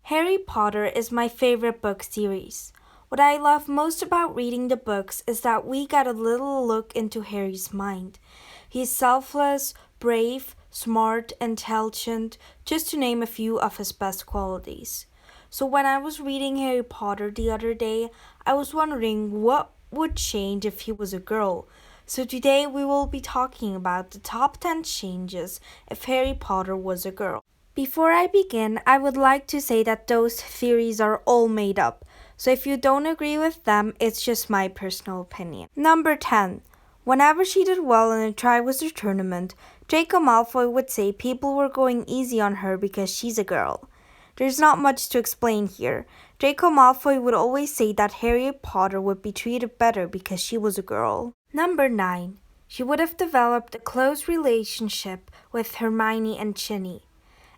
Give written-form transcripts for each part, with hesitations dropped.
Harry Potter is my favorite book series. What I love most about reading the books is that we get a little look into Harry's mind. He's selfless, brave, smart, intelligent, just to name a few of his best qualities. So when I was reading Harry Potter the other day, I was wondering what would change if he was a girl. So today we will be talking about the top 10 changes if Harry Potter was a girl. Before I begin, I would like to say that those theories are all made up. So if you don't agree with them, it's just my personal opinion. Number 10. Whenever she did well in a Triwizard tournament, Draco Malfoy would say people were going easy on her because she's a girl. There's not much to explain here. Draco Malfoy would always say that Harry Potter would be treated better because she was a girl. Number 9. She would have developed a close relationship with Hermione and Ginny.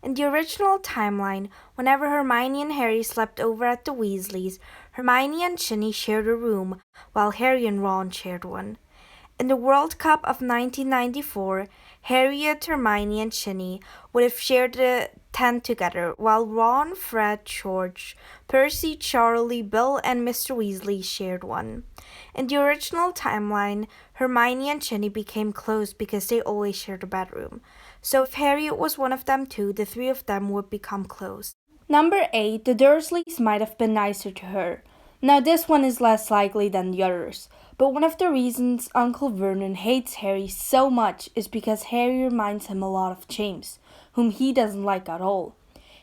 In the original timeline, whenever Hermione and Harry slept over at the Weasleys, Hermione and Ginny shared a room, while Harry and Ron shared one. In the World Cup of 1994, Harriet, Hermione, and Ginny would have shared a tent together, while Ron, Fred, George, Percy, Charlie, Bill, and Mr. Weasley shared one. In the original timeline, Hermione and Ginny became close because they always shared a bedroom. So if Harriet was one of them too, the three of them would become close. Number 8. The Dursleys might have been nicer to her. Now this one is less likely than the others, but one of the reasons Uncle Vernon hates Harry so much is because Harry reminds him a lot of James, whom he doesn't like at all.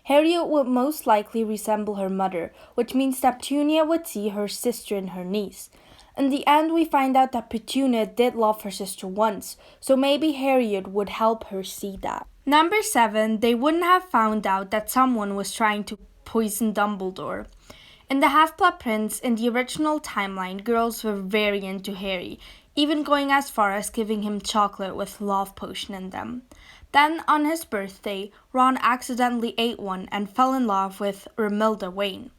Harriet would most likely resemble her mother, which means that Petunia would see her sister in her niece. In the end, we find out that Petunia did love her sister once, so maybe Harriet would help her see that. Number 7, they wouldn't have found out that someone was trying to poison Dumbledore. In the Half-Blood Prince, in the original timeline, girls were very into Harry, even going as far as giving him chocolate with love potion in them. Then, on his birthday, Ron accidentally ate one and fell in love with Romilda Wayne.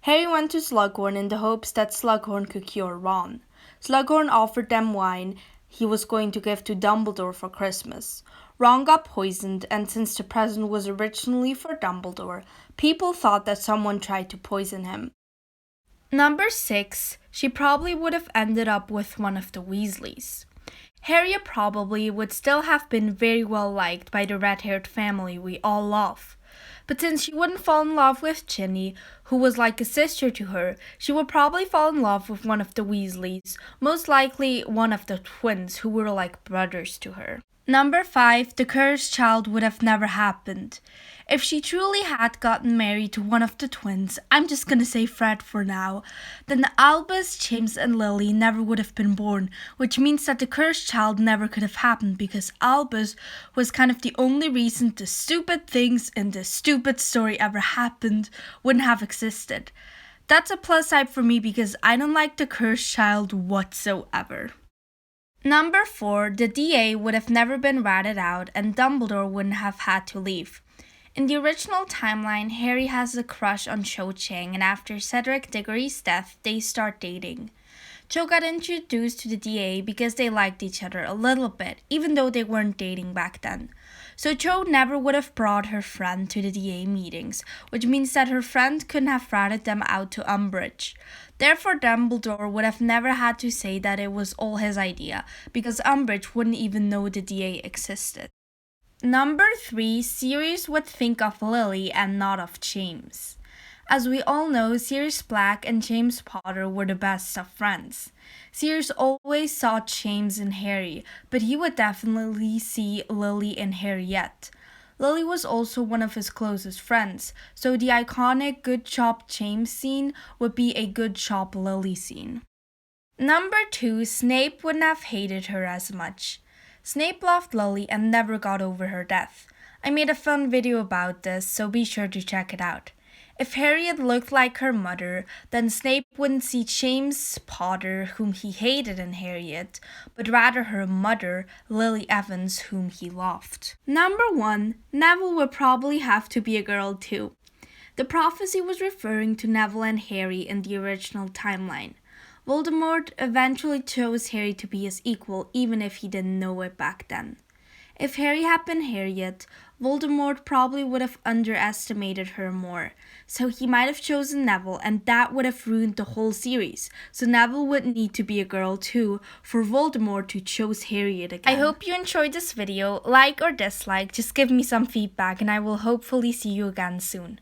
Harry went to Slughorn in the hopes that Slughorn could cure Ron. Slughorn offered them wine he was going to give to Dumbledore for Christmas. Ron got poisoned, and since the present was originally for Dumbledore, people thought that someone tried to poison him. Number 6, she probably would have ended up with one of the Weasleys. Harriet probably would still have been very well liked by the red-haired family we all love. But since she wouldn't fall in love with Ginny, who was like a sister to her, she would probably fall in love with one of the Weasleys, most likely one of the twins who were like brothers to her. Number 5, the cursed child would have never happened. If she truly had gotten married to one of the twins, I'm just gonna say Fred for now, then Albus, James, and Lily never would have been born, which means that the cursed child never could have happened because Albus was kind of the only reason the stupid things in the stupid story ever happened wouldn't have existed. That's a plus side for me because I don't like the cursed child whatsoever. Number 4, the DA would have never been ratted out and Dumbledore wouldn't have had to leave. In the original timeline, Harry has a crush on Cho Chang, and after Cedric Diggory's death, they start dating. Cho got introduced to the DA because they liked each other a little bit, even though they weren't dating back then. So Cho never would have brought her friend to the DA meetings, which means that her friend couldn't have ratted them out to Umbridge. Therefore, Dumbledore would have never had to say that it was all his idea, because Umbridge wouldn't even know the DA existed. Number 3, Sirius would think of Lily and not of James. As we all know, Sirius Black and James Potter were the best of friends. Sirius always saw James in Harry, but he would definitely see Lily in Harriet. Lily was also one of his closest friends, so the iconic good job James scene would be a good job Lily scene. Number 2, Snape wouldn't have hated her as much. Snape loved Lily and never got over her death. I made a fun video about this, so be sure to check it out. If Harriet looked like her mother, then Snape wouldn't see James Potter, whom he hated in Harriet, but rather her mother, Lily Evans, whom he loved. Number 1, Neville would probably have to be a girl too. The prophecy was referring to Neville and Harry in the original timeline. Voldemort eventually chose Harry to be his equal, even if he didn't know it back then. If Harry had been Harriet, Voldemort probably would have underestimated her more. So he might have chosen Neville, and that would have ruined the whole series. So Neville would need to be a girl too for Voldemort to choose Harriet again. I hope you enjoyed this video. Like or dislike, just give me some feedback and I will hopefully see you again soon.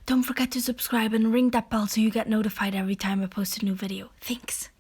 Don't forget to subscribe and ring that bell so you get notified every time I post a new video. Thanks.